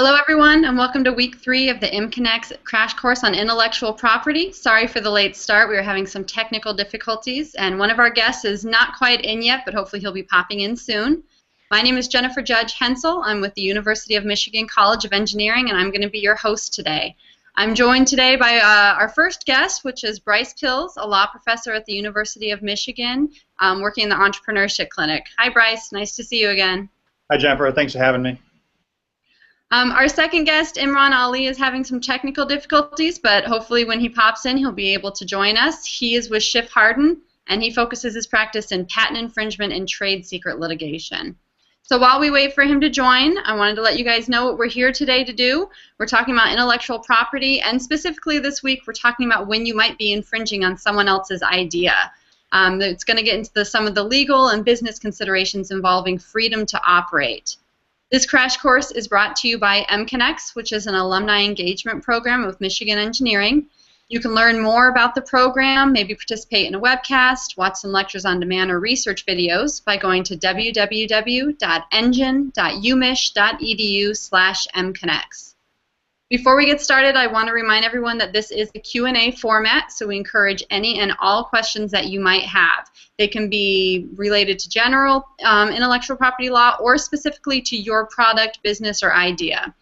Hello, everyone, and welcome to week 3 of the MConnects crash course on intellectual property. Sorry for the late start. We were having some technical difficulties, and one of our guests is not quite in yet, but hopefully he'll be popping in soon. My name is Jennifer Judge Hensel. I'm with the University of Michigan College of Engineering, and I'm going to be your host today. I'm joined today by our first guest, which is Bryce Pills, a law professor at the University of Michigan, working in the Entrepreneurship Clinic. Hi, Bryce. Nice to see you again. Hi, Jennifer. Thanks for having me. Our second guest, Imran Ali, is having some technical difficulties, but hopefully when he pops in, he'll be able to join us. He is with Schiff Hardin, and he focuses his practice in patent infringement and trade secret litigation. So while we wait for him to join, I wanted to let you guys know what we're here today to do. We're talking about intellectual property, and specifically this week, we're talking about when you might be infringing on someone else's idea. It's going to get into some of the legal and business considerations involving freedom to operate. This crash course is brought to you by MConnects, which is an alumni engagement program with Michigan Engineering. You can learn more about the program, maybe participate in a webcast, watch some lectures on demand or research videos by going to www.engine.umich.edu/mconnects. Before we get started, I want to remind everyone that this is a Q&A format, so we encourage any and all questions that you might have. They can be related to general intellectual property law or specifically to your product, business, or idea.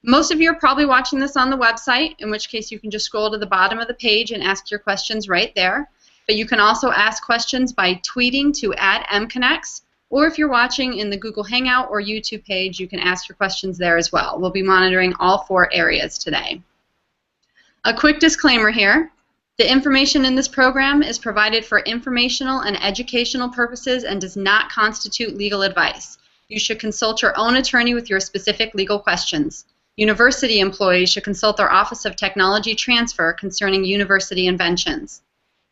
Most of you are probably watching this on the website, in which case you can just scroll to the bottom of the page and ask your questions right there. But you can also ask questions by tweeting to @MConnects, or if you're watching in the Google Hangout or YouTube page, you can ask your questions there as well. We'll be monitoring all 4 areas today. A quick disclaimer here. The information in this program is provided for informational and educational purposes and does not constitute legal advice. You should consult your own attorney with your specific legal questions. University employees should consult their Office of Technology Transfer concerning university inventions.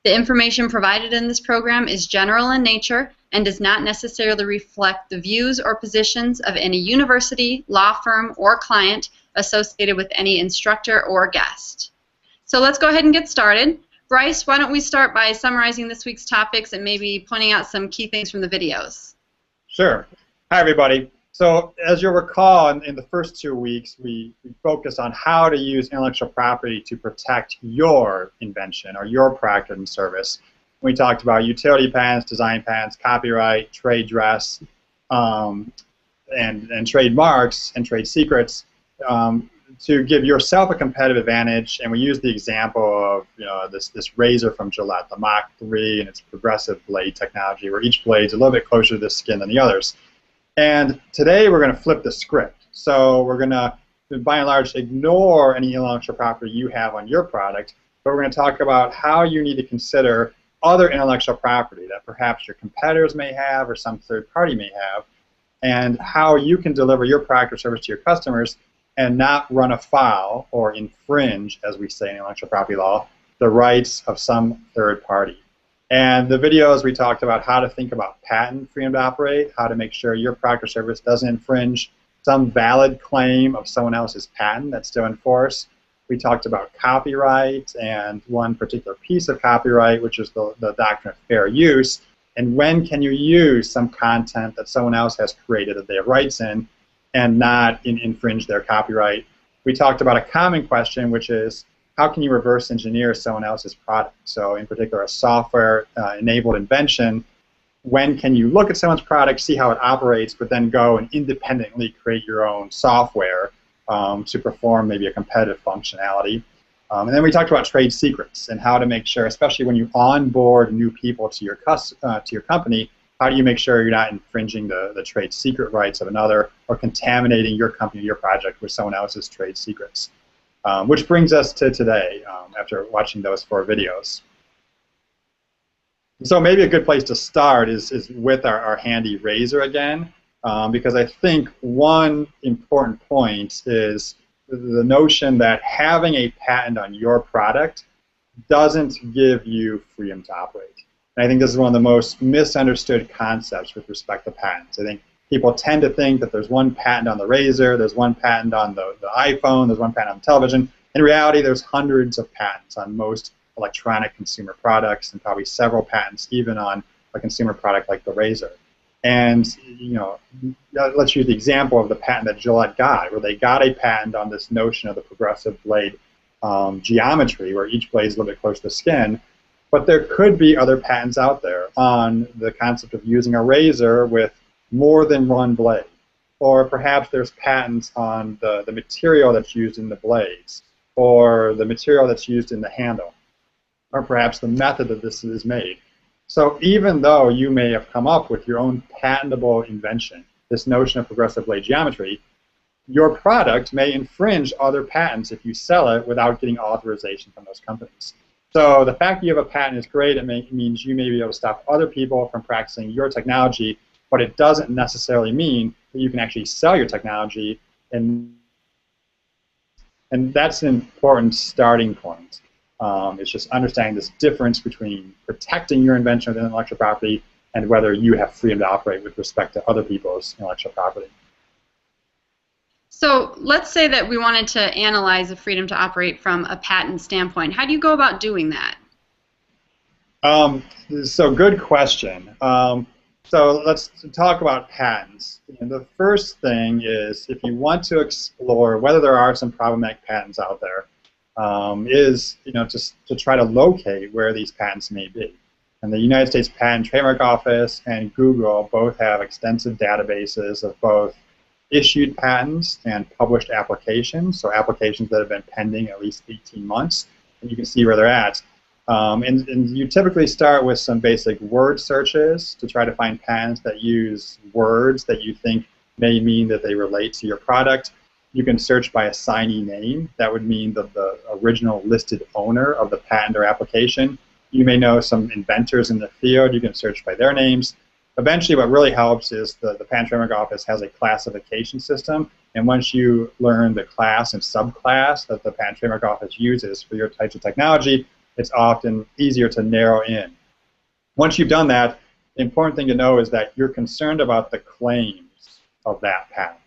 The information provided in this program is general in nature and does not necessarily reflect the views or positions of any university, law firm, or client associated with any instructor or guest. So let's go ahead and get started. Bryce, why don't we start by summarizing this week's topics and maybe pointing out some key things from the videos? Sure. Hi, everybody. So as you'll recall, in the first 2 weeks, we focused on how to use intellectual property to protect your invention or your product and service. We talked about utility patents, design patents, copyright, trade dress, and trademarks and trade secrets to give yourself a competitive advantage. And we used the example of this razor from Gillette, the Mach 3, and its progressive blade technology, where each blade's a little bit closer to the skin than the others. And today we're going to flip the script. So we're going to, by and large, ignore any intellectual property you have on your product, but we're going to talk about how you need to consider other intellectual property that perhaps your competitors may have or some third party may have, and how you can deliver your product or service to your customers and not run afoul or infringe, as we say in intellectual property law, the rights of some third party. And the videos, we talked about how to think about patent freedom to operate, how to make sure your product or service doesn't infringe some valid claim of someone else's patent that's still in force. We talked about copyright and one particular piece of copyright, which is the doctrine of fair use, and when can you use some content that someone else has created that they have rights in and not infringe their copyright. We talked about a common question, which is, how can you reverse engineer someone else's product? So in particular, a software-enabled invention, when can you look at someone's product, see how it operates, but then go and independently create your own software to perform maybe a competitive functionality? And then we talked about trade secrets and how to make sure, especially when you onboard new people to your company, how do you make sure you're not infringing the trade secret rights of another or contaminating your company, your project with someone else's trade secrets? Which brings us to today, after watching those 4 videos. So maybe a good place to start is with our handy razor again, because I think one important point is the notion that having a patent on your product doesn't give you freedom to operate. And I think this is one of the most misunderstood concepts with respect to patents. I think people tend to think that there's one patent on the razor, there's one patent on the iPhone, there's one patent on the television. In reality, there's hundreds of patents on most electronic consumer products and probably several patents even on a consumer product like the razor. And let's use the example of the patent that Gillette got, where they got a patent on this notion of the progressive blade geometry, where each blade is a little bit close to the skin. But there could be other patents out there on the concept of using a razor with more than one blade. Or perhaps there's patents on the material that's used in the blades, or the material that's used in the handle, or perhaps the method that this is made. So even though you may have come up with your own patentable invention, this notion of progressive blade geometry, your product may infringe other patents if you sell it without getting authorization from those companies. So the fact that you have a patent is great. It means you may be able to stop other people from practicing your technology, but it doesn't necessarily mean that you can actually sell your technology, and that's an important starting point. It's just understanding this difference between protecting your invention with intellectual property and whether you have freedom to operate with respect to other people's intellectual property. So let's say that we wanted to analyze the freedom to operate from a patent standpoint. How do you go about doing that? So good question. So let's talk about patents. The first thing is, if you want to explore whether there are some problematic patents out there, is just to try to locate where these patents may be. And the United States Patent and Trademark Office and Google both have extensive databases of both issued patents and published applications, so applications that have been pending at least 18 months, and you can see where they're at. And you typically start with some basic word searches to try to find patents that use words that you think may mean that they relate to your product. You can search by assignee name. That would mean the original listed owner of the patent or application. You may know some inventors in the field. You can search by their names. Eventually, what really helps is the Patent and Trademark Office has a classification system, and once you learn the class and subclass that the Patent and Trademark Office uses for your types of technology, it's often easier to narrow in. Once you've done that, the important thing to know is that you're concerned about the claims of that patent.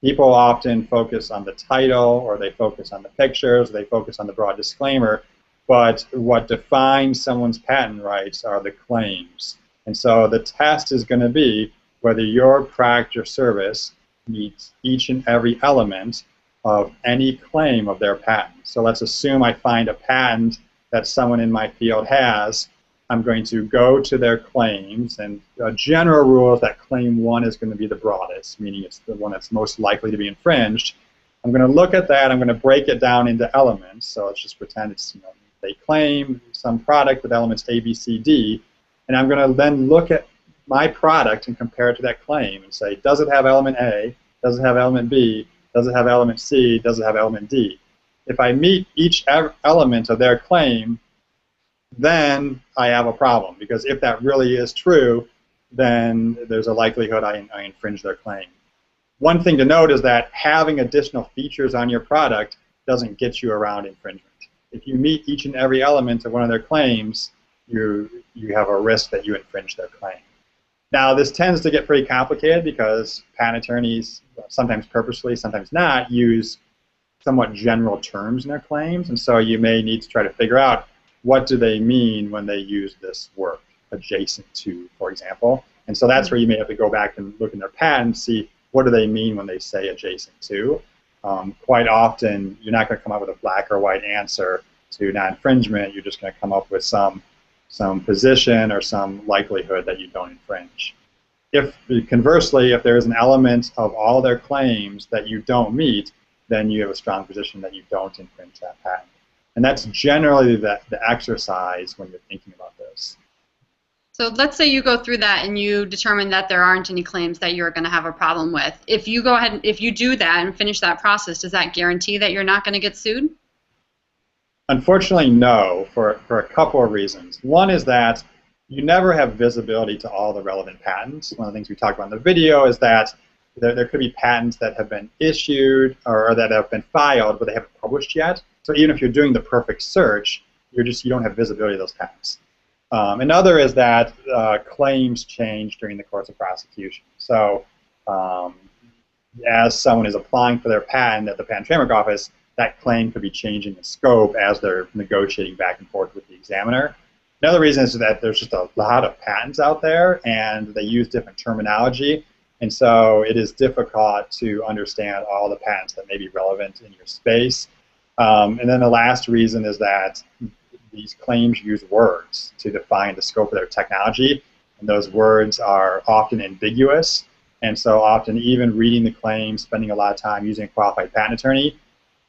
People often focus on the title, or they focus on the pictures, or they focus on the broad disclaimer, but what defines someone's patent rights are the claims. And so the test is going to be whether your product or service meets each and every element of any claim of their patent. So let's assume I find a patent that someone in my field has. I'm going to go to their claims, and a general rule is that claim 1 is going to be the broadest, meaning it's the one that's most likely to be infringed. I'm going to look at that. I'm going to break it down into elements. So let's just pretend it's, they claim some product with elements A, B, C, D, and I'm going to then look at my product and compare it to that claim and say, does it have element A? Does it have element B? Does it have element C? Does it have element D? If I meet each element of their claim, then I have a problem, because if that really is true, then there's a likelihood I infringe their claim. One thing to note is that having additional features on your product doesn't get you around infringement. If you meet each and every element of one of their claims, you have a risk that you infringe their claim. Now, this tends to get pretty complicated because patent attorneys, sometimes purposely, sometimes not, use somewhat general terms in their claims, and so you may need to try to figure out what do they mean when they use this word, adjacent to, for example. And so that's where you may have to go back and look in their patent, see what do they mean when they say adjacent to. Quite often, you're not going to come up with a black or white answer to non-infringement. You're just going to come up with some position or some likelihood that you don't infringe. If conversely, if there is an element of all their claims that you don't meet, then you have a strong position that you don't infringe that patent. And that's generally the exercise when you're thinking about this. So let's say you go through that and you determine that there aren't any claims that you're going to have a problem with. If you go ahead, if you do that and finish that process, does that guarantee that you're not going to get sued? Unfortunately, no, for a couple of reasons. One is that you never have visibility to all the relevant patents. One of the things we talked about in the video is that there could be patents that have been issued or that have been filed, but they haven't published yet. So even if you're doing the perfect search, you don't have visibility of those patents. Another is that claims change during the course of prosecution. So as someone is applying for their patent at the Patent and Trademark Office, that claim could be changing in scope as they're negotiating back and forth with the examiner. Another reason is that there's just a lot of patents out there, and they use different terminology, and so it is difficult to understand all the patents that may be relevant in your space. And then the last reason is that these claims use words to define the scope of their technology, and those words are often ambiguous, and so often even reading the claim, spending a lot of time using a qualified patent attorney,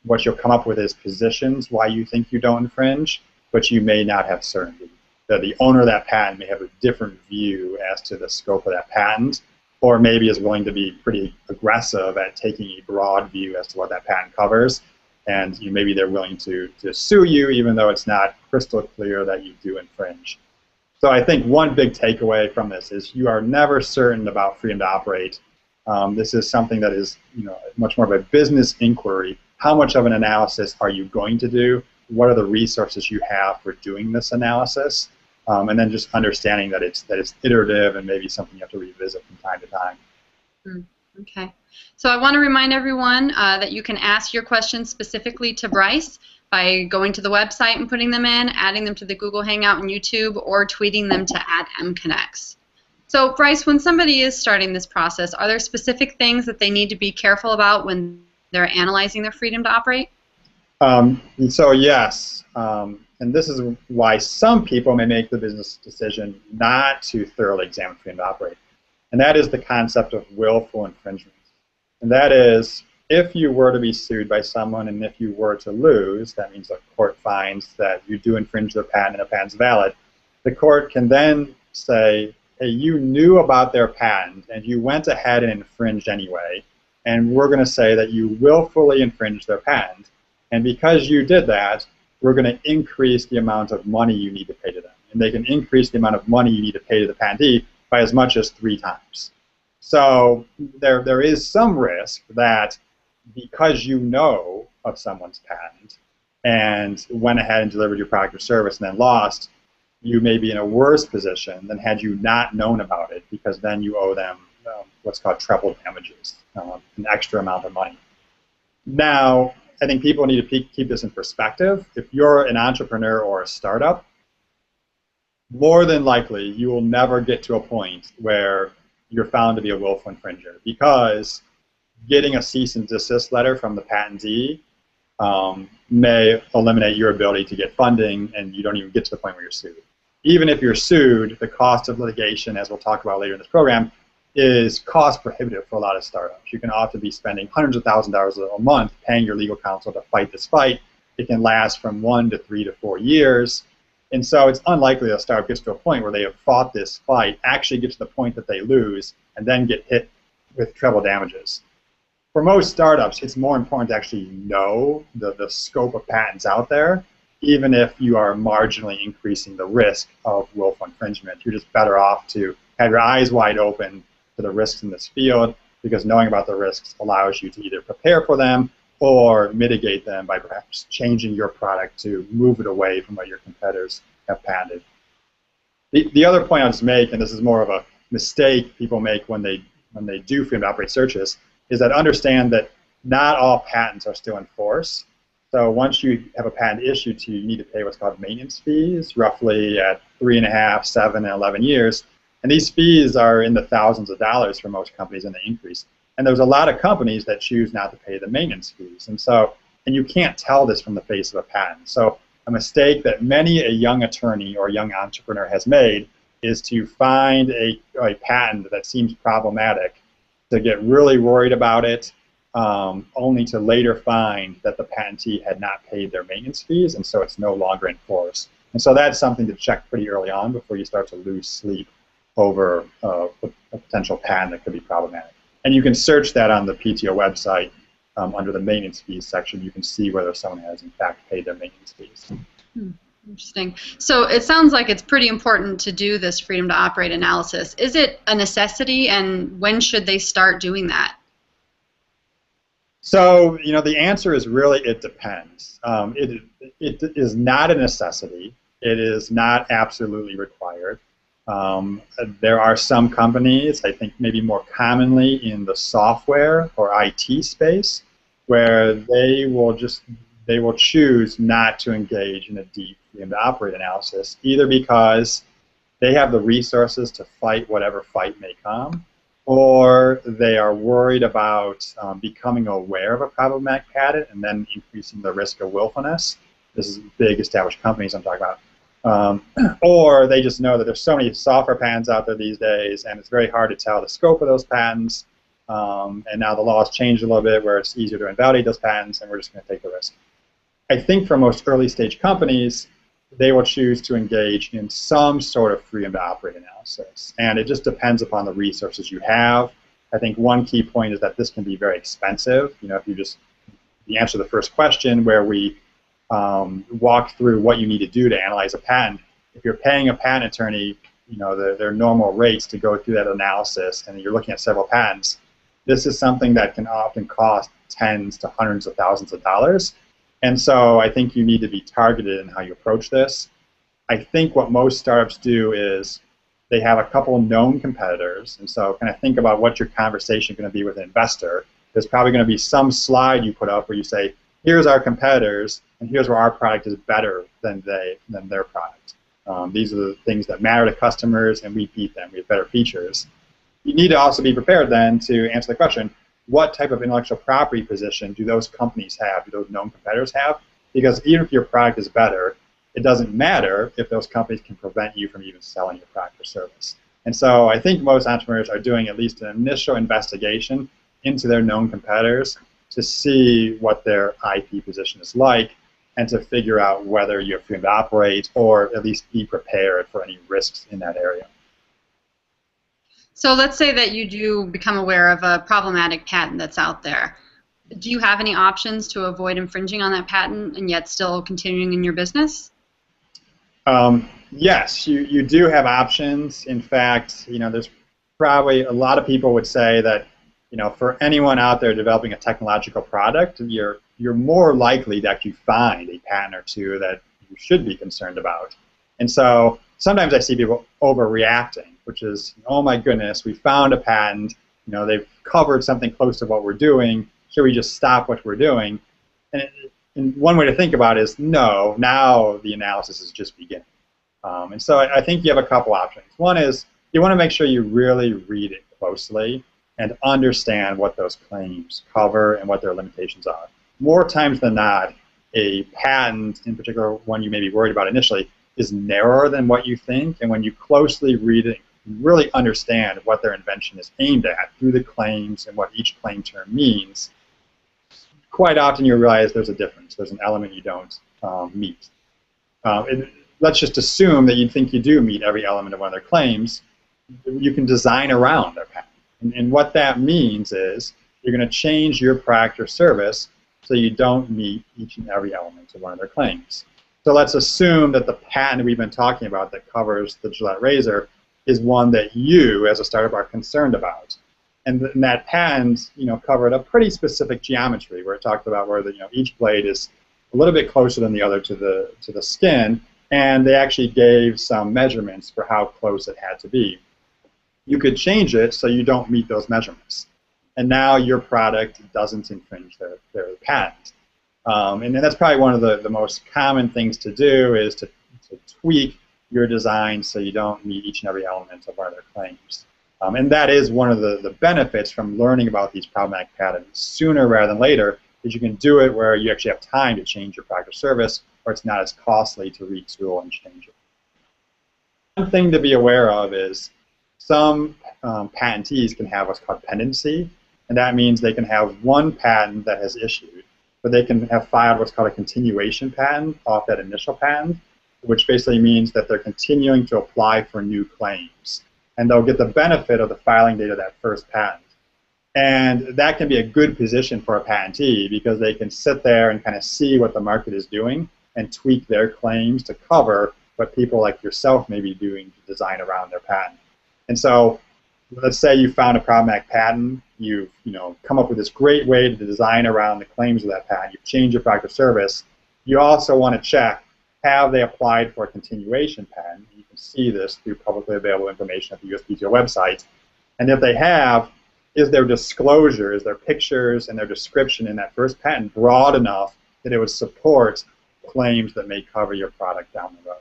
what you'll come up with is positions why you think you don't infringe, but you may not have certainty. The owner of that patent may have a different view as to the scope of that patent, or maybe is willing to be pretty aggressive at taking a broad view as to what that patent covers, and maybe they're willing to sue you even though it's not crystal clear that you do infringe. So I think one big takeaway from this is you are never certain about freedom to operate. This is something that is much more of a business inquiry. How much of an analysis are you going to do? What are the resources you have for doing this analysis? And then just understanding that it's iterative and maybe something you have to revisit from time to time. Okay. So I want to remind everyone that you can ask your questions specifically to Bryce by going to the website and putting them in, adding them to the Google Hangout and YouTube, or tweeting them to @MConnects. So Bryce, when somebody is starting this process, are there specific things that they need to be careful about when they're analyzing their freedom to operate? So yes, and this is why some people may make the business decision not to thoroughly examine freedom to operate. And that is the concept of willful infringement. And that is, if you were to be sued by someone and if you were to lose, that means the court finds that you do infringe their patent and the patent's valid, the court can then say, hey, you knew about their patent and you went ahead and infringed anyway, and we're going to say that you willfully infringed their patent. And because you did that, we're going to increase the amount of money you need to pay to them. And they can increase the amount of money you need to pay to the patentee by as much as 3 times. So there is some risk that because you know of someone's patent and went ahead and delivered your product or service and then lost, you may be in a worse position than had you not known about it, because then you owe them what's called treble damages, an extra amount of money. Now, I think people need to keep this in perspective. If you're an entrepreneur or a startup, more than likely you will never get to a point where you're found to be a willful infringer, because getting a cease and desist letter from the patentee may eliminate your ability to get funding, and you don't even get to the point where you're sued. Even if you're sued, the cost of litigation, as we'll talk about later in this program, is cost prohibitive for a lot of startups. You can often be spending hundreds of thousands of dollars a month paying your legal counsel to fight this fight. It can last from 1 to 3 to 4 years. And so it's unlikely that a startup gets to a point where they have fought this fight, actually get to the point that they lose, and then get hit with treble damages. For most startups, it's more important to actually know the scope of patents out there, even if you are marginally increasing the risk of willful infringement. You're just better off to have your eyes wide open to the risks in this field, because knowing about the risks allows you to either prepare for them or mitigate them by perhaps changing your product to move it away from what your competitors have patented. The other point I'll just make, and this is more of a mistake people make when they do freedom to operate searches, is that understand that not all patents are still in force. So once you have a patent issued to you, you need to pay what's called maintenance fees, roughly at 3.5, 7, and 11 years. And these fees are in the thousands of dollars for most companies, and they increase. And there's a lot of companies that choose not to pay the maintenance fees. And you can't tell this from the face of a patent. So a mistake that many a young attorney or young entrepreneur has made is to find a patent that seems problematic, to get really worried about it, only to later find that the patentee had not paid their maintenance fees, and so it's no longer in force. And so that's something to check pretty early on before you start to lose sleep over a potential patent that could be problematic. And you can search that on the PTO website under the maintenance fees section. You can see whether someone has in fact paid their maintenance fees. Interesting. So it sounds like it's pretty important to do this freedom to operate analysis. Is it a necessity, and when should they start doing that? So, the answer is really it depends. It is not a necessity. It is not absolutely required. There are some companies, I think maybe more commonly in the software or IT space, where they they will choose not to engage in a deep freedom to operate analysis, either because they have the resources to fight whatever fight may come, or they are worried about becoming aware of a problematic patent and then increasing the risk of willfulness. This is big established companies I'm talking about. Or they just know that there's so many software patents out there these days, and it's very hard to tell the scope of those patents. And now the law has changed a little bit where it's easier to invalidate those patents, and we're just going to take the risk. I think for most early stage companies, they will choose to engage in some sort of freedom to operate analysis. And it just depends upon the resources you have. I think one key point is that this can be very expensive. You know, if you answer the first question where we walk through what you need to do to analyze a patent, if you're paying a patent attorney, you know, their normal rates to go through that analysis, and you're looking at several patents, this is something that can often cost tens to hundreds of thousands of dollars. And so I think you need to be targeted in how you approach this. I think what most startups do is they have a couple of known competitors, and so kind of think about what your conversation is going to be with an investor. There's probably going to be some slide you put up where you say, here's our competitors, and here's where our product is better than their product. These are the things that matter to customers, and we beat them. We have better features. You need to also be prepared then to answer the question, what type of intellectual property position do those companies have, do those known competitors have? Because even if your product is better, it doesn't matter if those companies can prevent you from even selling your product or service. And so I think most entrepreneurs are doing at least an initial investigation into their known competitors to see what their IP position is like and to figure out whether you have freedom to operate or at least be prepared for any risks in that area. So let's say that you do become aware of a problematic patent that's out there. Do you have any options to avoid infringing on that patent and yet still continuing in your business? Yes, you do have options. In fact, you know, there's probably a lot of people would say that, you know, for anyone out there developing a technological product, you're more likely to actually find a patent or two that you should be concerned about. And so sometimes I see people overreacting, which is, oh my goodness, we found a patent, you know, they've covered something close to what we're doing, should we just stop what we're doing? And one way to think about it is, no, now the analysis is just beginning. And so I think you have a couple options. One is you want to make sure you really read it closely and understand what those claims cover and what their limitations are. More times than not, a patent, in particular one you may be worried about initially, is narrower than what you think, and when you closely read it, you really understand what their invention is aimed at through the claims and what each claim term means, quite often you realize there's a difference. There's an element you don't meet. Let's just assume that you think you do meet every element of one of their claims. You can design around their patent. And what that means is you're going to change your product or service so you don't meet each and every element of one of their claims. So let's assume that the patent we've been talking about that covers the Gillette razor is one that you, as a startup, are concerned about. And that patent, you know, covered a pretty specific geometry where it talked about where the, you know, each blade is a little bit closer than the other to the skin, and they actually gave some measurements for how close it had to be. You could change it so you don't meet those measurements, and now your product doesn't infringe their patent. And then that's probably one of the most common things to do is to tweak your design so you don't meet each and every element of one of their claims. And that is one of the benefits from learning about these problematic patents sooner rather than later, is you can do it where you actually have time to change your product or service, or it's not as costly to retool and change it. One thing to be aware of is some patentees can have what's called pendency, and that means they can have one patent that has issued, but they can have filed what's called a continuation patent off that initial patent, which basically means that they're continuing to apply for new claims. And they'll get the benefit of the filing date of that first patent. And that can be a good position for a patentee because they can sit there and kind of see what the market is doing and tweak their claims to cover what people like yourself may be doing to design around their patent. And so let's say you found a problematic patent, you've come up with this great way to design around the claims of that patent, you've changed your product or service. You also want to check, have they applied for a continuation patent? You can see this through publicly available information at the USPTO website. And if they have, is their disclosure, is their pictures and their description in that first patent broad enough that it would support claims that may cover your product down the road.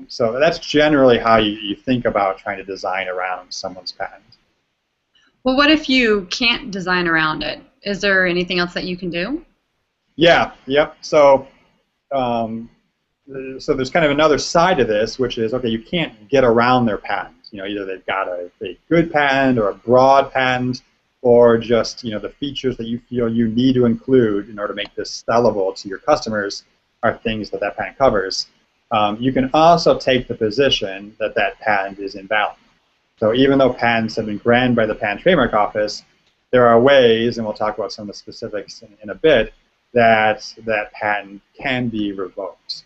So that's generally how you think about trying to design around someone's patent. Well, what if you can't design around it? Is there anything else that you can do? Yeah, yep. So there's kind of another side to this, which is, okay, you can't get around their patent. Either they've got a good patent or a broad patent, or just the features that you feel you need to include in order to make this sellable to your customers are things that patent covers. You can also take the position that patent is invalid. So even though patents have been granted by the Patent Trademark Office, there are ways, and we'll talk about some of the specifics in a bit, that patent can be revoked.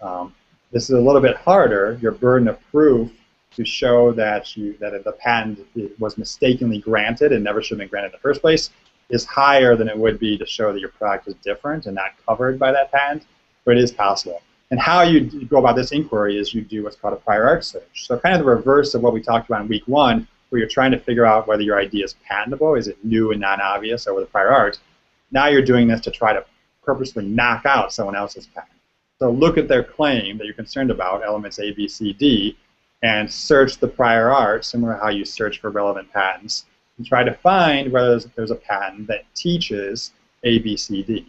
This is a little bit harder. Your burden of proof to show that the patent was mistakenly granted and never should have been granted in the first place is higher than it would be to show that your product is different and not covered by that patent, but it is possible. And how you go about this inquiry is you do what's called a prior art search. So kind of the reverse of what we talked about in week 1, where you're trying to figure out whether your idea is patentable, is it new and non-obvious over the prior art. Now you're doing this to try to purposely knock out someone else's patent. So look at their claim that you're concerned about, elements A, B, C, D, and search the prior art, similar to how you search for relevant patents, and try to find whether there's a patent that teaches A, B, C, D.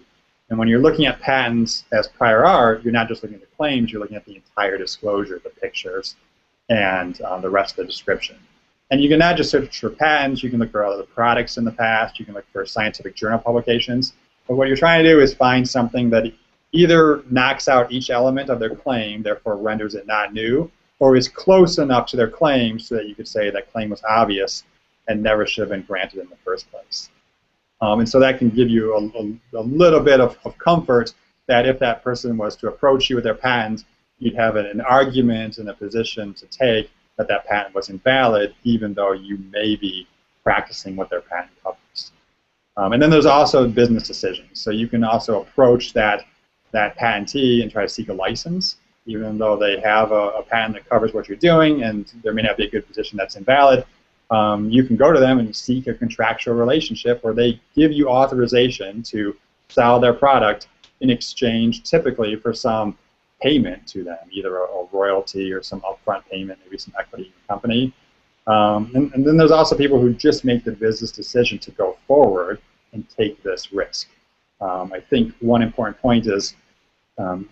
And when you're looking at patents as prior art, you're not just looking at the claims, you're looking at the entire disclosure, the pictures, and the rest of the description. And you can not just search for patents, you can look for other products in the past, you can look for scientific journal publications. But what you're trying to do is find something that either knocks out each element of their claim, therefore renders it not new, or is close enough to their claim so that you could say that claim was obvious and never should have been granted in the first place. And so that can give you a little bit of comfort that if that person was to approach you with their patent, you'd have an argument and a position to take that patent was invalid, even though you may be practicing what their patent covers. And then there's also business decisions. So you can also approach that patentee and try to seek a license, even though they have a patent that covers what you're doing, and there may not be a good position that's invalid. You can go to them and seek a contractual relationship where they give you authorization to sell their product in exchange, typically, for some payment to them, either a royalty or some upfront payment, maybe some equity in the company. And then there's also people who just make the business decision to go forward and take this risk. I think one important point is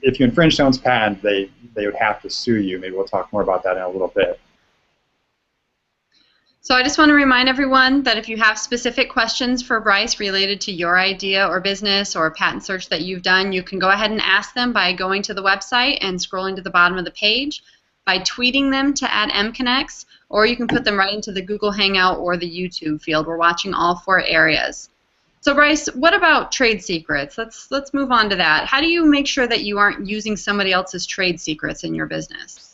if you infringe someone's patent, they would have to sue you. Maybe we'll talk more about that in a little bit. So I just want to remind everyone that if you have specific questions for Bryce related to your idea or business or patent search that you've done, you can go ahead and ask them by going to the website and scrolling to the bottom of the page, by tweeting them to @MConnex, or you can put them right into the Google Hangout or the YouTube field. We're watching all 4 areas. So Bryce, what about trade secrets? Let's move on to that. How do you make sure that you aren't using somebody else's trade secrets in your business?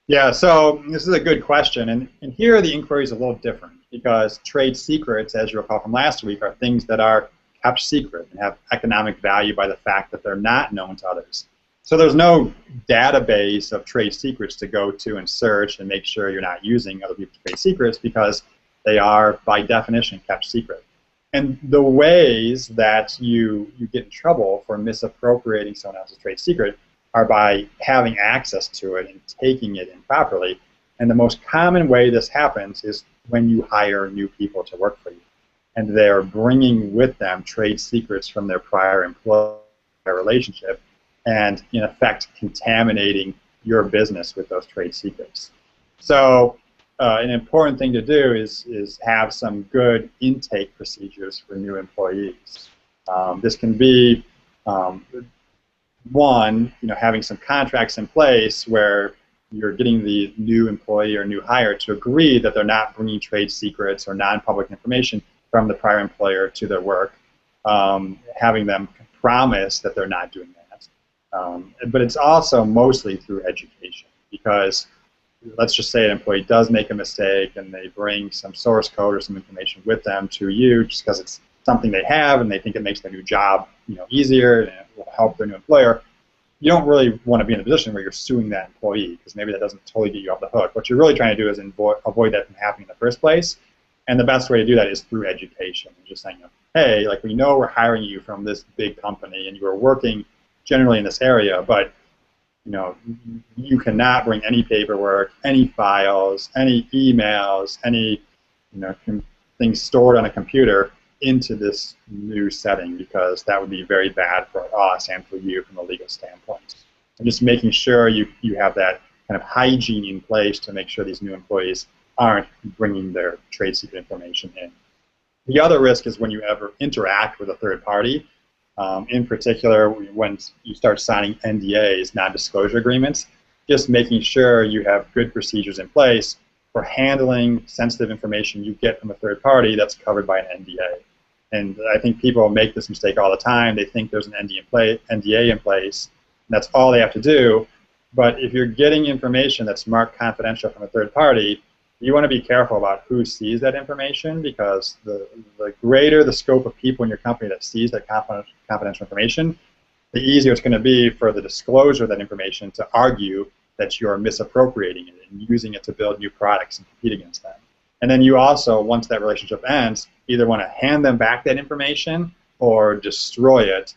Yeah, so this is a good question, and here the inquiry is a little different because trade secrets, as you recall from last week, are things that are kept secret and have economic value by the fact that they're not known to others. So there's no database of trade secrets to go to and search and make sure you're not using other people's trade secrets because they are, by definition, kept secret. And the ways that you get in trouble for misappropriating someone else's trade secret are by having access to it and taking it improperly. And the most common way this happens is when you hire new people to work for you. And they're bringing with them trade secrets from their prior employer relationship and, in effect, contaminating your business with those trade secrets. So an important thing to do is have some good intake procedures for new employees. This can be one, having some contracts in place where you're getting the new employee or new hire to agree that they're not bringing trade secrets or non-public information from the prior employer to their work, having them promise that they're not doing that. But it's also mostly through education, because let's just say an employee does make a mistake and they bring some source code or some information with them to you just because it's something they have and they think it makes their new job easier and it will help their new employer. You don't really want to be in a position where you're suing that employee because maybe that doesn't totally get you off the hook. What you're really trying to do is avoid that from happening in the first place. And the best way to do that is through education. Just saying, hey, like we know we're hiring you from this big company and you are working generally in this area, but you cannot bring any paperwork, any files, any emails, any things stored on a computer into this new setting, because that would be very bad for us and for you from a legal standpoint. And just making sure you have that kind of hygiene in place to make sure these new employees aren't bringing their trade secret information in. The other risk is when you ever interact with a third party, in particular when you start signing NDAs, non-disclosure agreements, just making sure you have good procedures in place for handling sensitive information you get from a third party that's covered by an NDA. And I think people make this mistake all the time. They think there's an NDA in place, and that's all they have to do. But if you're getting information that's marked confidential from a third party, you want to be careful about who sees that information, because the greater the scope of people in your company that sees that confidential information, the easier it's going to be for the disclosure of that information to argue that you're misappropriating it and using it to build new products and compete against them. And then you also, once that relationship ends, either want to hand them back that information or destroy it,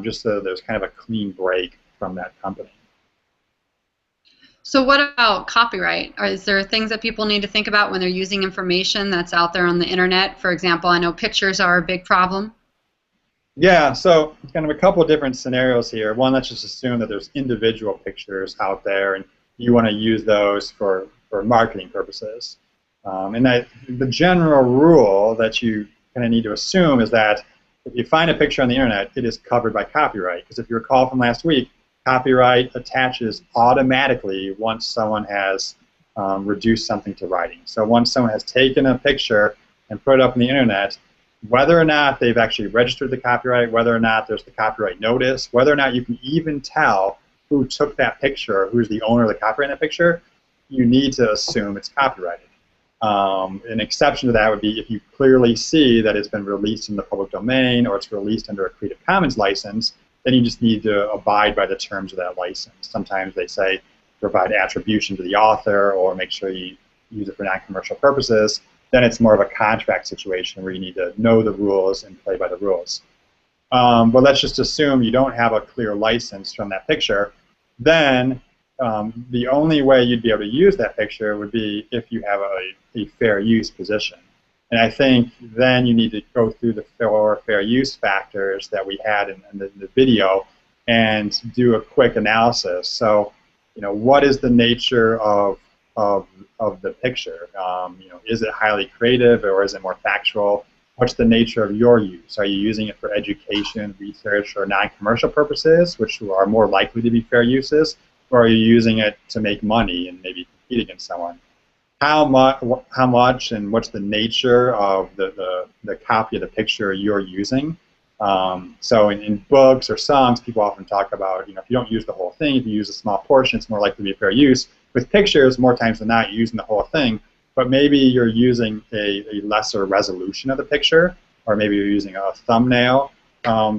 just so there's kind of a clean break from that company. So what about copyright? Is there things that people need to think about when they're using information that's out there on the internet? For example, I know pictures are a big problem. Yeah, so kind of a couple of different scenarios here. One, let's just assume that there's individual pictures out there and you want to use those for marketing purposes. And the general rule that you kind of need to assume is that if you find a picture on the internet, it is covered by copyright. Because if you recall from last week, copyright attaches automatically once someone has reduced something to writing. So once someone has taken a picture and put it up on the internet, whether or not they've actually registered the copyright, whether or not there's the copyright notice, whether or not you can even tell who took that picture, who's the owner of the copyright in that picture, you need to assume it's copyrighted. An exception to that would be if you clearly see that it's been released in the public domain or it's released under a Creative Commons license, then you just need to abide by the terms of that license. Sometimes they say provide attribution to the author or make sure you use it for non-commercial purposes. Then it's more of a contract situation where you need to know the rules and play by the rules. But let's just assume you don't have a clear license from that picture. Then the only way you'd be able to use that picture would be if you have a fair use position. And I think then you need to go through the fair use factors that we had in the video and do a quick analysis. So, what is the nature of the picture? Is it highly creative or is it more factual? What's the nature of your use? Are you using it for education, research, or non-commercial purposes, which are more likely to be fair uses? Or are you using it to make money and maybe compete against someone? How much and what's the nature of the copy of the picture you're using? So in books or songs, people often talk about, if you don't use the whole thing, if you use a small portion, it's more likely to be fair use. With pictures, more times than not, you're using the whole thing, but maybe you're using a lesser resolution of the picture, or maybe you're using a thumbnail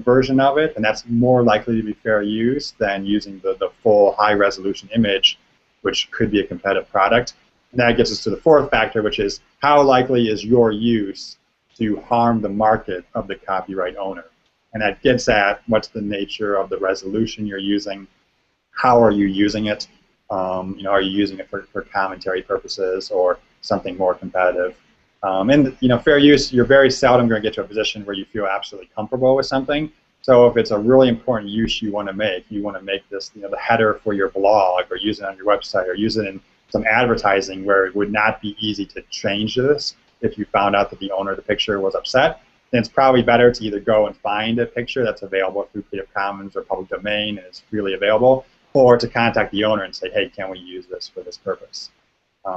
version of it, and that's more likely to be fair use than using the full high-resolution image, which could be a competitive product. And that gets us to the fourth factor, which is how likely is your use to harm the market of the copyright owner? And that gets at what's the nature of the resolution you're using, how are you using it, are you using it for commentary purposes or something more competitive? And fair use, you're very seldom going to get to a position where you feel absolutely comfortable with something. So if it's a really important use you want to make this the header for your blog, or use it on your website, or use it in some advertising where it would not be easy to change this if you found out that the owner of the picture was upset, then it's probably better to either go and find a picture that's available through Creative Commons or public domain and is freely available, or to contact the owner and say, hey, can we use this for this purpose?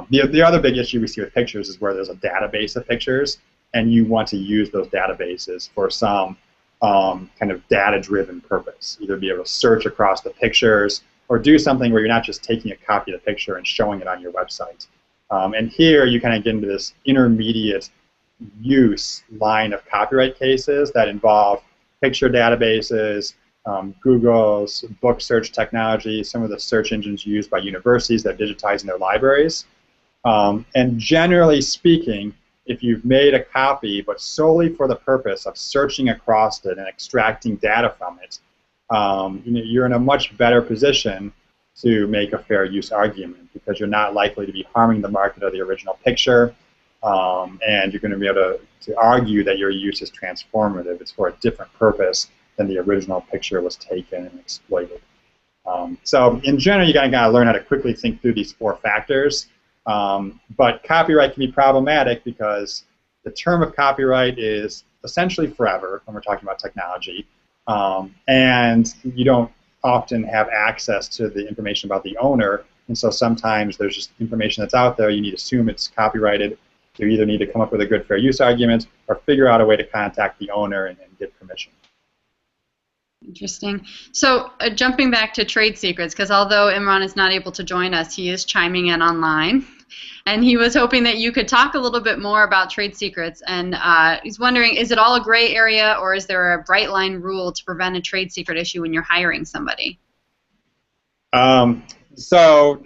The other big issue we see with pictures is where there's a database of pictures and you want to use those databases for some kind of data-driven purpose, either be able to search across the pictures or do something where you're not just taking a copy of the picture and showing it on your website. And here you kind of get into this intermediate use line of copyright cases that involve picture databases, Google's book search technology, some of the search engines used by universities that digitize in their libraries. And generally speaking, if you've made a copy but solely for the purpose of searching across it and extracting data from it, you're in a much better position to make a fair use argument, because you're not likely to be harming the market of the original picture, and you're going to be able to argue that your use is transformative. It's for a different purpose than the original picture was taken and exploited. So in general, you got to learn how to quickly think through these 4 factors. But copyright can be problematic because the term of copyright is essentially forever when we're talking about technology, and you don't often have access to the information about the owner, and so sometimes there's just information that's out there. You need to assume it's copyrighted. You either need to come up with a good fair use argument or figure out a way to contact the owner and get permission. Interesting. So jumping back to trade secrets, because although Imran is not able to join us, he is chiming in online. And he was hoping that you could talk a little bit more about trade secrets. And he's wondering, is it all a gray area, or is there a bright line rule to prevent a trade secret issue when you're hiring somebody? So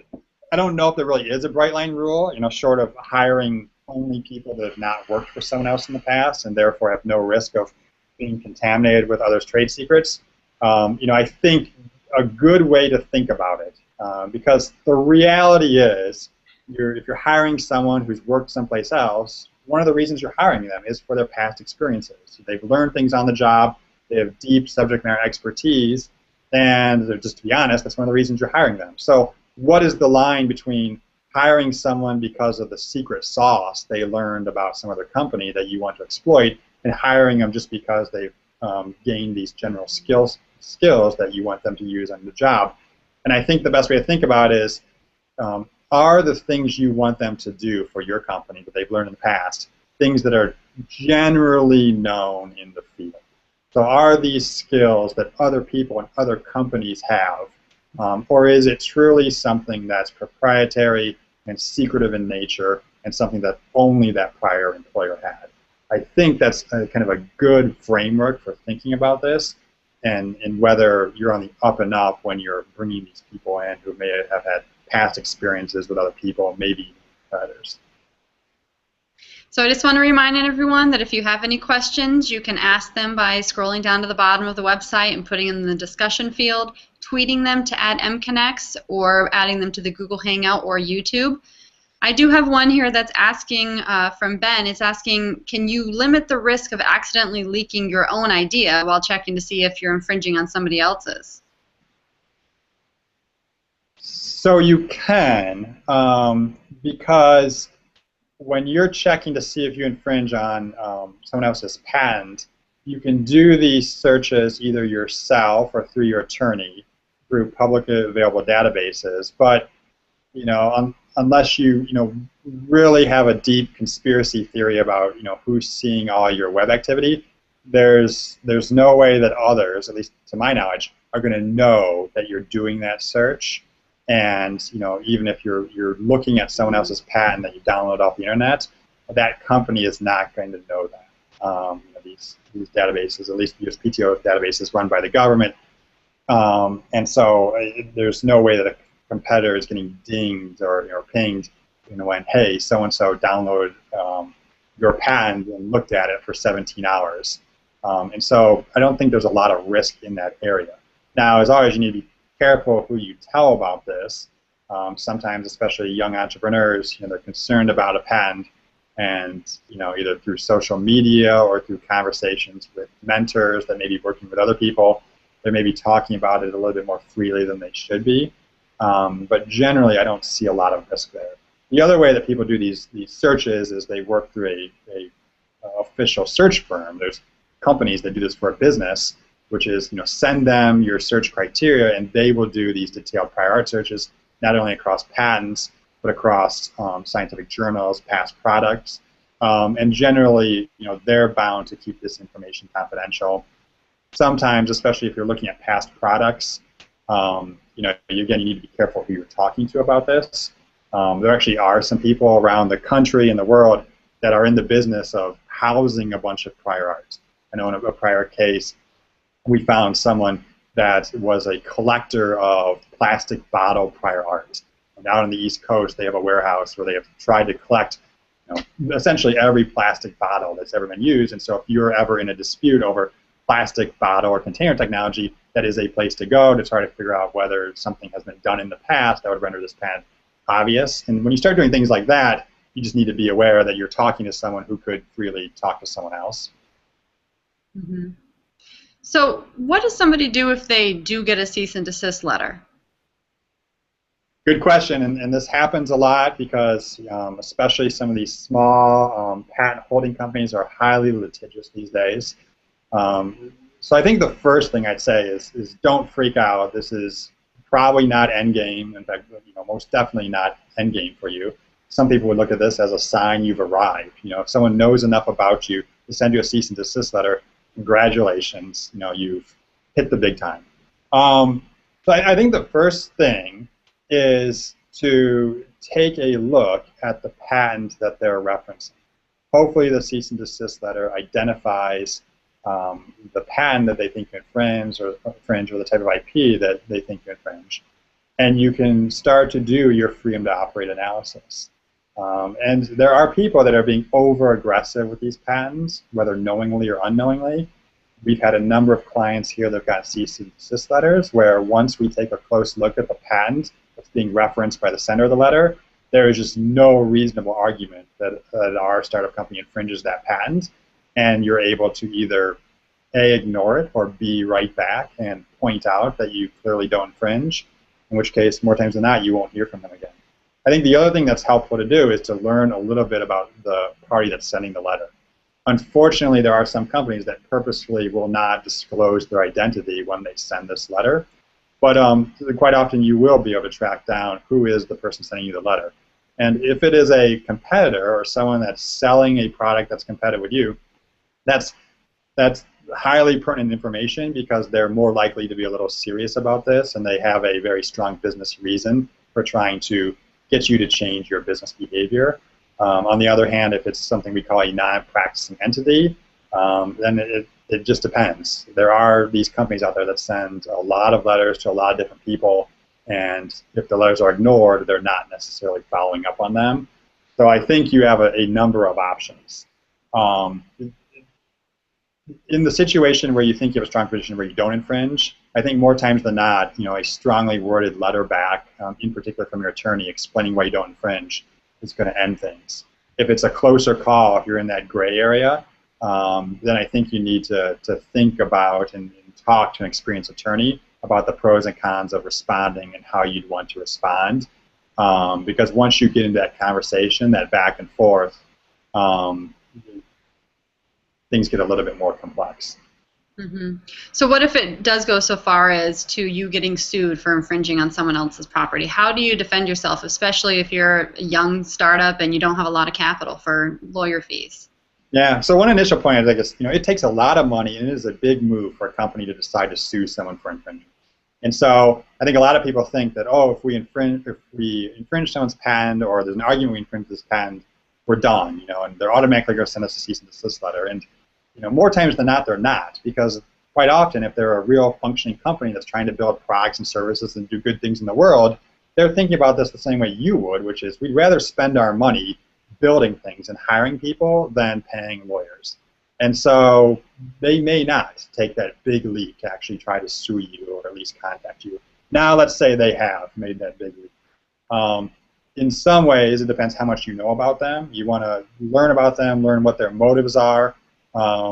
I don't know if there really is a bright line rule, short of hiring only people that have not worked for someone else in the past and therefore have no risk of being contaminated with others' trade secrets. I think a good way to think about it, because the reality is, if you're hiring someone who's worked someplace else, one of the reasons you're hiring them is for their past experiences. They've learned things on the job, they have deep subject matter expertise, and just to be honest, that's one of the reasons you're hiring them. So what is the line between hiring someone because of the secret sauce they learned about some other company that you want to exploit, and hiring them just because they've gained these general skills that you want them to use on the job? And I think the best way to think about it is, are the things you want them to do for your company that they've learned in the past things that are generally known in the field? So are these skills that other people and other companies have, or is it truly something that's proprietary and secretive in nature and something that only that prior employer had? I think that's kind of a good framework for thinking about this, and whether you're on the up and up when you're bringing these people in who may have had past experiences with other people, maybe others. So I just want to remind everyone that if you have any questions, you can ask them by scrolling down to the bottom of the website and putting them in the discussion field, tweeting them to @MConnects, or adding them to the Google Hangout or YouTube. I do have one here that's asking, from Ben, it's asking, can you limit the risk of accidentally leaking your own idea while checking to see if you're infringing on somebody else's? So you can, because when you're checking to see if you infringe on someone else's patent, you can do these searches either yourself or through your attorney through publicly available databases. But unless you really have a deep conspiracy theory about who's seeing all your web activity, there's no way that others, at least to my knowledge, are going to know that you're doing that search. And even if you're looking at someone else's patent that you download off the internet, that company is not going to know that. These databases, at least USPTO databases, run by the government, and so there's no way that a competitor is getting dinged or pinged, when, hey, so and so downloaded your patent and looked at it for 17 hours. And so I don't think there's a lot of risk in that area. Now, as always, you need to be careful who you tell about this. Sometimes, especially young entrepreneurs, they're concerned about a patent, and either through social media or through conversations with mentors that may be working with other people, they may be talking about it a little bit more freely than they should be. But generally, I don't see a lot of risk there. The other way that people do these searches is they work through a official search firm. There's companies that do this for a business, which is send them your search criteria, and they will do these detailed prior art searches, not only across patents, but across scientific journals, past products. And generally, they're bound to keep this information confidential. Sometimes, especially if you're looking at past products, again, you need to be careful who you're talking to about this. There actually are some people around the country and the world that are in the business of housing a bunch of prior art. I know in a prior case, we found someone that was a collector of plastic bottle prior art. And out on the East Coast, they have a warehouse where they have tried to collect essentially every plastic bottle that's ever been used. And so if you're ever in a dispute over plastic bottle or container technology, that is a place to go to try to figure out whether something has been done in the past that would render this patent obvious. And when you start doing things like that, you just need to be aware that you're talking to someone who could freely talk to someone else. Mm-hmm. So what does somebody do if they do get a cease and desist letter? Good question, and this happens a lot because especially some of these small patent holding companies are highly litigious these days. So I think the first thing I'd say is don't freak out. This is probably not endgame. In fact, most definitely not endgame for you. Some people would look at this as a sign you've arrived. If someone knows enough about you to send you a cease and desist letter, congratulations. You've hit the big time. So I think the first thing is to take a look at the patent that they're referencing. Hopefully the cease and desist letter identifies the patent that they think you infringe or the type of IP that they think you infringe. And you can start to do your freedom to operate analysis. And there are people that are being over-aggressive with these patents, whether knowingly or unknowingly. We've had a number of clients here that have got cease and desist letters where once we take a close look at the patent that's being referenced by the sender of the letter, there is just no reasonable argument that our startup company infringes that patent, and you're able to either A, ignore it, or B, write back and point out that you clearly don't infringe, in which case, more times than not, you won't hear from them again. I think the other thing that's helpful to do is to learn a little bit about the party that's sending the letter. Unfortunately, there are some companies that purposefully will not disclose their identity when they send this letter. But quite often you will be able to track down who is the person sending you the letter. And if it is a competitor or someone that's selling a product that's competitive with you, that's highly pertinent information because they're more likely to be a little serious about this and they have a very strong business reason for trying to get you to change your business behavior. On the other hand, if it's something we call a non-practicing entity, then it just depends. There are these companies out there that send a lot of letters to a lot of different people, and if the letters are ignored, they're not necessarily following up on them. So I think you have a number of options. In the situation where you think you have a strong position where you don't infringe, I think more times than not, a strongly worded letter back, in particular from your attorney, explaining why you don't infringe, is going to end things. If it's a closer call, if you're in that gray area, then I think you need to think about and talk to an experienced attorney about the pros and cons of responding and how you'd want to respond. Because once you get into that conversation, that back and forth, things get a little bit more complex. Mm-hmm. So what if it does go so far as to you getting sued for infringing on someone else's property? How do you defend yourself, especially if you're a young startup and you don't have a lot of capital for lawyer fees? Yeah, so one initial point I think is, it takes a lot of money and it is a big move for a company to decide to sue someone for infringement. And so I think a lot of people think that, if we infringe someone's patent or there's an argument we infringe this patent, we're done, and they're automatically going to send us a cease and desist letter. And more times than not, they're not, because quite often, if they're a real functioning company that's trying to build products and services and do good things in the world, they're thinking about this the same way you would, which is we'd rather spend our money building things and hiring people than paying lawyers. And so they may not take that big leap to actually try to sue you or at least contact you. Now, let's say they have made that big leap. In some ways, it depends how much you know about them. You want to learn about them, learn what their motives are,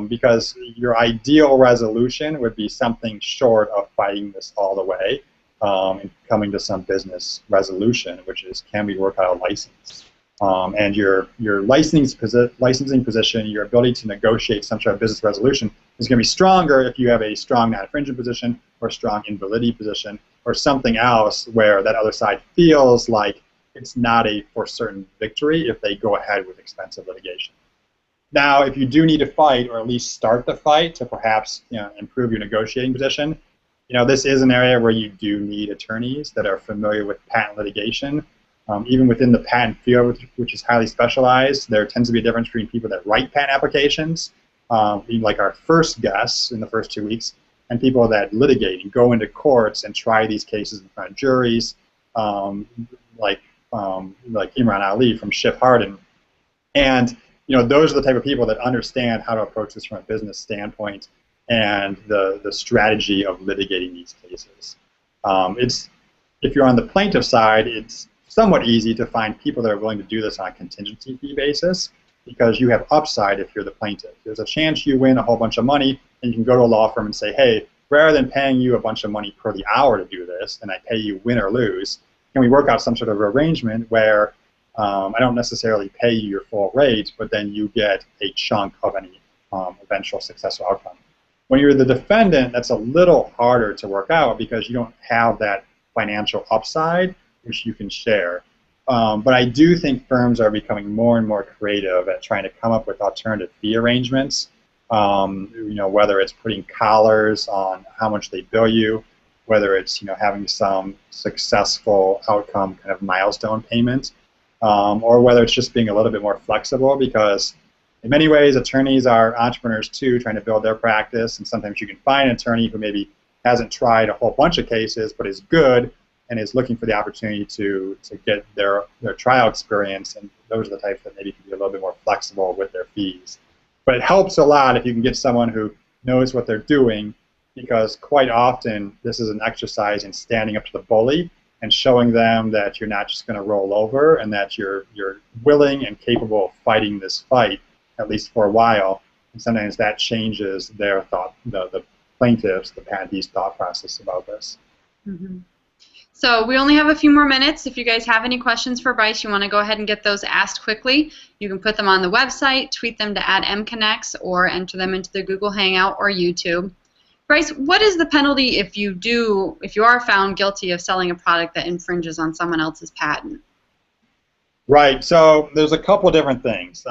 because your ideal resolution would be something short of fighting this all the way and coming to some business resolution, which is, can we work out a license? And your licensing position, your ability to negotiate some sort of business resolution is going to be stronger if you have a strong non-infringement position or a strong invalidity position or something else where that other side feels like it's not a for certain victory if they go ahead with expensive litigation. Now, if you do need to fight, or at least start the fight to perhaps improve your negotiating position, this is an area where you do need attorneys that are familiar with patent litigation. Even within the patent field, which is highly specialized, there tends to be a difference between people that write patent applications, like our first guests in the first 2 weeks, and people that litigate and go into courts and try these cases in front of juries, like Imran Ali from Schiff Hardin. And those are the type of people that understand how to approach this from a business standpoint and the strategy of litigating these cases. If you're on the plaintiff side, it's somewhat easy to find people that are willing to do this on a contingency fee basis because you have upside if you're the plaintiff. There's a chance you win a whole bunch of money, and you can go to a law firm and say, hey, rather than paying you a bunch of money per the hour to do this, and I pay you win or lose, can we work out some sort of arrangement where I don't necessarily pay you your full rate, but then you get a chunk of any eventual successful outcome. When you're the defendant, that's a little harder to work out because you don't have that financial upside which you can share. But I do think firms are becoming more and more creative at trying to come up with alternative fee arrangements. Whether it's putting collars on how much they bill you, whether it's having some successful outcome kind of milestone payment, or whether it's just being a little bit more flexible because in many ways attorneys are entrepreneurs too, trying to build their practice, and sometimes you can find an attorney who maybe hasn't tried a whole bunch of cases but is good and is looking for the opportunity to get their trial experience, and those are the types that maybe can be a little bit more flexible with their fees. But it helps a lot if you can get someone who knows what they're doing, because quite often this is an exercise in standing up to the bully and showing them that you're not just going to roll over and that you're willing and capable of fighting this fight, at least for a while. And sometimes that changes their thought, the plaintiffs, the patentees' thought process about this. Mm-hmm. So we only have a few more minutes. If you guys have any questions for Bryce, you want to go ahead and get those asked quickly, you can put them on the website, tweet them to @mconnects, or enter them into the Google Hangout or YouTube. Bryce, what is the penalty if you are found guilty of selling a product that infringes on someone else's patent? Right. So there's a couple different things.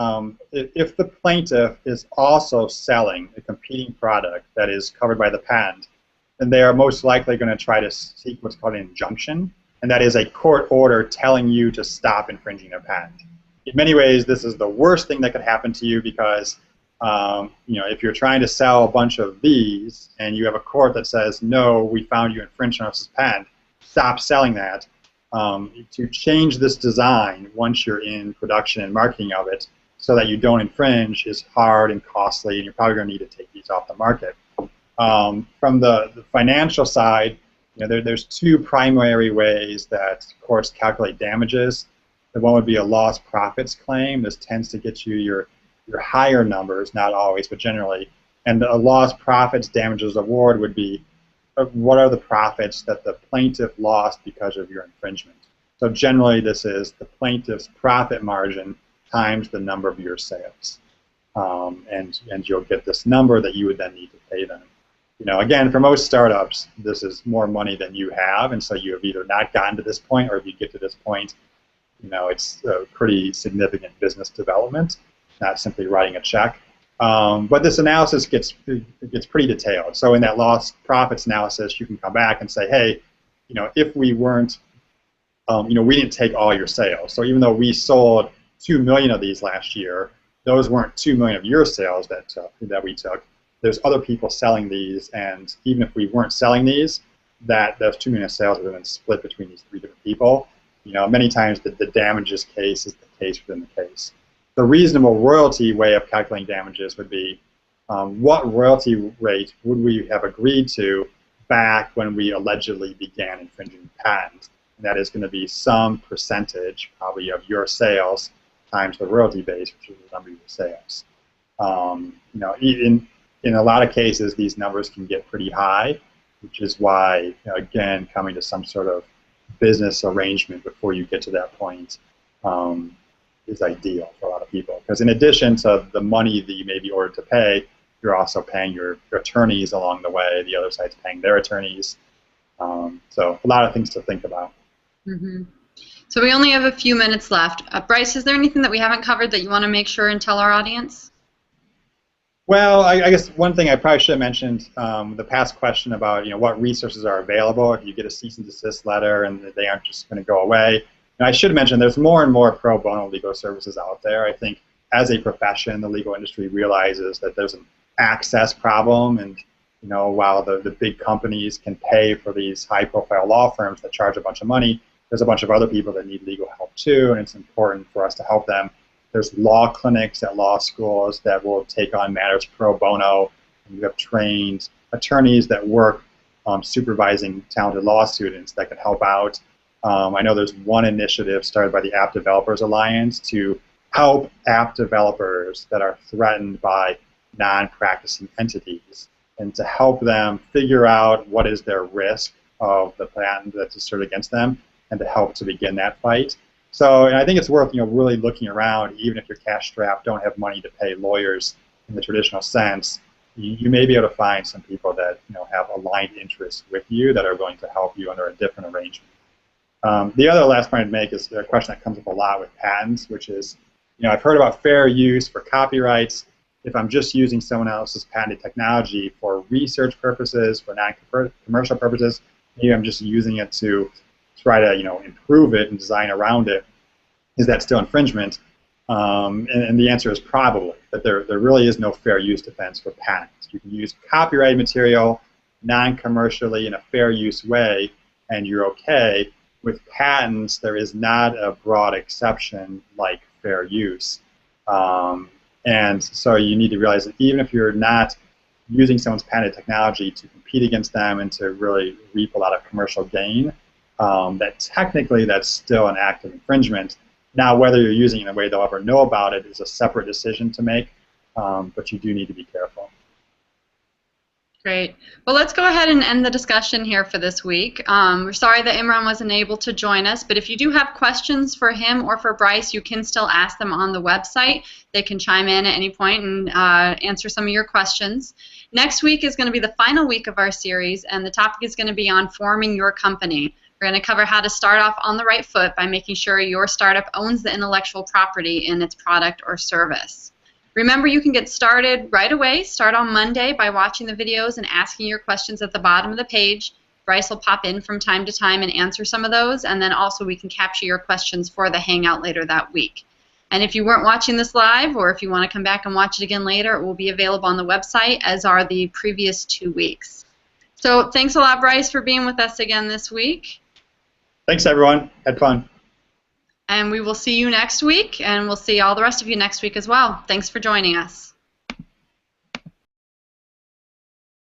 If the plaintiff is also selling a competing product that is covered by the patent, then they are most likely going to try to seek what's called an injunction, and that is a court order telling you to stop infringing their patent. In many ways, this is the worst thing that could happen to you because if you're trying to sell a bunch of these and you have a court that says, no, we found you infringed on this patent, stop selling that. To change this design once you're in production and marketing of it so that you don't infringe is hard and costly, and you're probably going to need to take these off the market. From the financial side, there's two primary ways that courts calculate damages. The one would be a lost profits claim. This tends to get you your higher numbers, not always, but generally. And a lost profits damages award would be what are the profits that the plaintiff lost because of your infringement. So generally this is the plaintiff's profit margin times the number of your sales. And you'll get this number that you would then need to pay them. Again, for most startups, this is more money than you have, and so you have either not gotten to this point, or if you get to this point, it's a pretty significant business development, not simply writing a check. But this analysis gets pretty detailed. So in that lost profits analysis, you can come back and say, hey, if we weren't, we didn't take all your sales. So even though we sold 2 million of these last year, those weren't 2 million of your sales that we took. There's other people selling these, and even if we weren't selling these, those 2 million sales would have been split between these 3 different people. Many times the damages case is the case within the case. The reasonable royalty way of calculating damages would be what royalty rate would we have agreed to back when we allegedly began infringing the patent. And that is going to be some percentage, probably, of your sales times the royalty base, which is the number of your sales. In a lot of cases, these numbers can get pretty high, which is why, again, coming to some sort of business arrangement before you get to that point is ideal for a lot of people. Because in addition to the money that you may be ordered to pay, you're paying your attorneys along the way. The other side's paying their attorneys. So a lot of things to think about. Mm-hmm. So we only have a few minutes left. Bryce, is there anything that we haven't covered that you want to make sure and tell our audience? Well, I guess one thing I probably should have mentioned, the past question about what resources are available if you get a cease and desist letter and they aren't just going to go away. And I should mention there's more and more pro bono legal services out there. I think as a profession, the legal industry realizes that there's an access problem, and while the big companies can pay for these high-profile law firms that charge a bunch of money, there's a bunch of other people that need legal help too, and it's important for us to help them. There's law clinics at law schools that will take on matters pro bono. And you have trained attorneys that work supervising talented law students that can help out. I know there's one initiative started by the App Developers Alliance to help app developers that are threatened by non-practicing entities, and to help them figure out what is their risk of the patent that's asserted against them, and to help to begin that fight. So, and I think it's worth really looking around, even if you're cash-strapped, don't have money to pay lawyers in the traditional sense. You may be able to find some people that have aligned interests with you that are going to help you under a different arrangement. The other last point I'd make is a question that comes up a lot with patents, which is, I've heard about fair use for copyrights. If I'm just using someone else's patented technology for research purposes, for non-commercial purposes, maybe I'm just using it to try to improve it and design around it, is that still infringement? And the answer is probably, that there really is no fair use defense for patents. You can use copyrighted material non-commercially in a fair use way, and you're okay. With patents, there is not a broad exception like fair use. And so you need to realize that even if you're not using someone's patented technology to compete against them and to really reap a lot of commercial gain, that technically that's still an act of infringement. Now, whether you're using it in a way they'll ever know about it is a separate decision to make, but you do need to be careful. Great. Well, let's go ahead and end the discussion here for this week. We're sorry that Imran wasn't able to join us, but if you do have questions for him or for Bryce, you can still ask them on the website. They can chime in at any point and answer some of your questions. Next week is going to be the final week of our series, and the topic is going to be on forming your company. We're going to cover how to start off on the right foot by making sure your startup owns the intellectual property in its product or service. Remember, you can get started right away. Start on Monday by watching the videos and asking your questions at the bottom of the page. Bryce will pop in from time to time and answer some of those, and then also we can capture your questions for the Hangout later that week. And if you weren't watching this live, or if you want to come back and watch it again later, it will be available on the website, as are the previous 2 weeks. So thanks a lot, Bryce, for being with us again this week. Thanks, everyone. Had fun. And we will see you next week, and we'll see all the rest of you next week as well. Thanks for joining us.